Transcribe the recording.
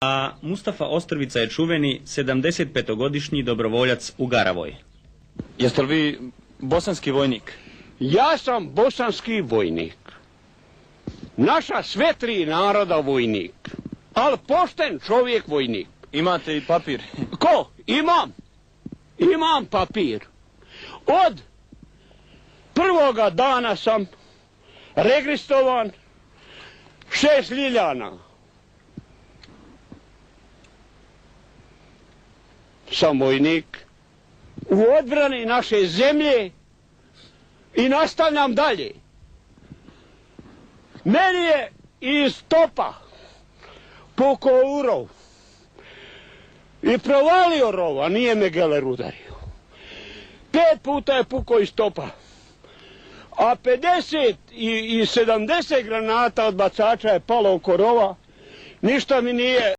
A Mustafa Ostrvica je čuveni 75-godišnji dobrovoljac u Garavoj. Jeste li vi bosanski vojnik? Ja sam bosanski vojnik. Naša sve tri naroda vojnik. Ali pošten čovjek vojnik. Imate i papir? Ko? Imam. Imam papir. Od prvoga dana sam registrovan 6 ljiljana. Sam vojnik u odbrani naše zemlje i nastavljam dalje. Meni je iz topa pukao u rov i provalio rov, a nije me geler udario. 5 puta je pukao iz topa, a 50 i 70 granata od bacača je palo oko rova, ništa mi nije